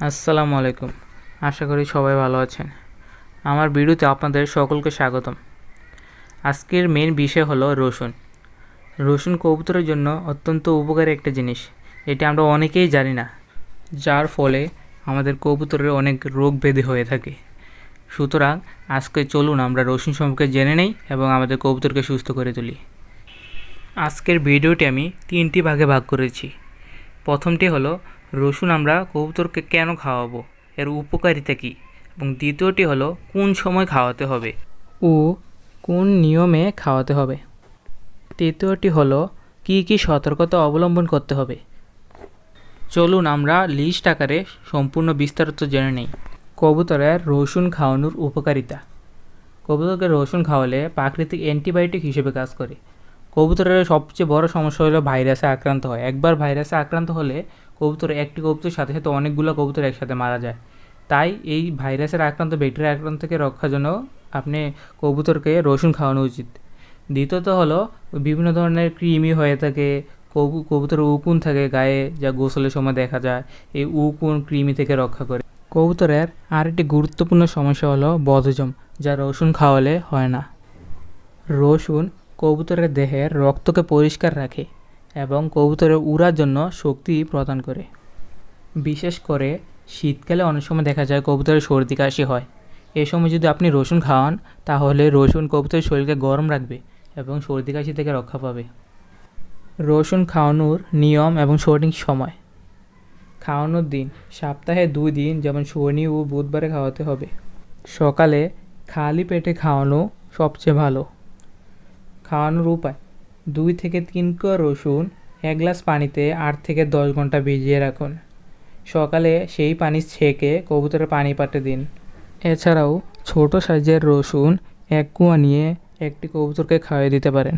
আসসালামু আলাইকুম। আশা করি সবাই ভালো আছেন। আমার ভিডিওতে আপনাদের সকলকে স্বাগতম। আজকের মেইন বিষয় হলো রসুন। রসুন কবুতরের জন্য অত্যন্ত উপকারী একটা জিনিস। এটা আমরা অনেকেই জানি না, যার ফলে আমাদের কবুতরের অনেক রোগ ব্যাধি হয়ে থাকে। সুতরাং আজকে চলুন আমরা রসুন সম্পর্কে জেনে নেই এবং আমাদের কবুতরকে সুস্থ করে তুলি। আজকের ভিডিওটি আমি 3টি ভাগে ভাগ করেছি। প্রথমটি হলো রসুন আমরা কবুতরকে কেন খাওয়াবো, এর উপকারিতা কী, এবং দ্বিতীয়টি হলো কোন সময় খাওয়াতে হবে ও কোন নিয়মে খাওয়াতে হবে। তৃতীয়টি হলো কী কী সতর্কতা অবলম্বন করতে হবে। চলুন আমরা লিস্ট আকারে সম্পূর্ণ বিস্তারিত জেনে নেই। কবুতরের রসুন খাওয়ানোর উপকারিতা। কবুতরকে রসুন খাওয়ালে প্রাকৃতিক অ্যান্টিবায়োটিক হিসেবে কাজ করে। কবুতরের সবচেয়ে বড় সমস্যা হলো ভাইরাসে আক্রান্ত হয়। একবার ভাইরাসে আক্রান্ত হলে একটি কবুতরের সাথে সাথে অনেকগুলো কবুতর একসাথে মারা যায়। তাই এই ভাইরাসের আক্রান্ত, ব্যাকটেরিয়া আক্রান্ত থেকে রক্ষার জন্য আপনি কবুতরকে রসুন খাওয়ানো উচিত। দ্বিতীয়ত হলো বিভিন্ন ধরনের কৃমি হয়ে থাকে, কবুতরের উকুন থাকে গায়ে, যা গোসলের সময় দেখা যায়। এই উকুন কৃমি থেকে রক্ষা করে। কবুতরের আরেকটি গুরুত্বপূর্ণ সমস্যা হলো বদহজম, যা রসুন খাওয়ালে হয় না। রসুন কবুতরের দেহের রক্তকে পরিষ্কার রাখে এবং কবুতরের উড়ার জন্য শক্তি প্রদান করে। বিশেষ করে শীতকালে অনেক সময় দেখা যায় কবুতরের সর্দি কাশি হয়। এ সময় যদি আপনি রসুন খাওয়ান, তাহলে রসুন কবুতরের শরীরকে গরম রাখবে এবং সর্দি কাশি থেকে রক্ষা পাবে। রসুন খাওয়ানোর নিয়ম এবং সঠিক সময়। খাওয়ানোর দিন সপ্তাহে 2 দিন, যেমন শনি ও বুধবারে খাওয়াতে হবে। সকালে খালি পেটে খাওয়ানো সবচেয়ে ভালো। খাওয়ানোর উপায়: 2 থেকে 3 কোয়া রসুন 1 গ্লাস পানিতে 8 থেকে 10 ঘন্টা ভিজিয়ে রাখুন। সকালে সেই পানি ছেঁকে কবুতরের পানি পাত্রে দিন। এছাড়াও ছোট সাইজের রসুন 1 কোয়া নিয়ে একটি কবুতরকে খাইয়ে দিতে পারেন।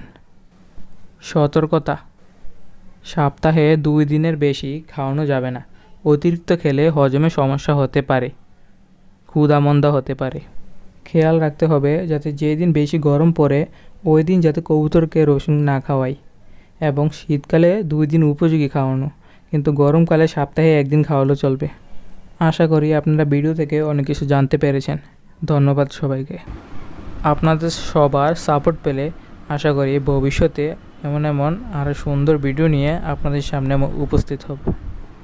সতর্কতা: সপ্তাহে 2 দিনের বেশি খাওয়ানো যাবে না। অতিরিক্ত খেলে হজমে সমস্যা হতে পারে, ক্ষুধামন্দা হতে পারে। খেয়াল রাখতে হবে যাতে যেদিন বেশি গরম পড়ে ওই দিন যাতে কবুতরকে রসুন না খাওয়াই, এবং শীতকালে 2 দিন উপযোগী খাওয়ানো, কিন্তু গরমকালে সপ্তাহে 1 দিন খাওয়ালেও চলবে। আশা করি আপনারা ভিডিও থেকে অনেক কিছু জানতে পেরেছেন। ধন্যবাদ সবাইকে। আপনাদের সবার সাপোর্ট পেলে আশা করি ভবিষ্যতে এমন আরও সুন্দর ভিডিও নিয়ে আপনাদের সামনে উপস্থিত হব।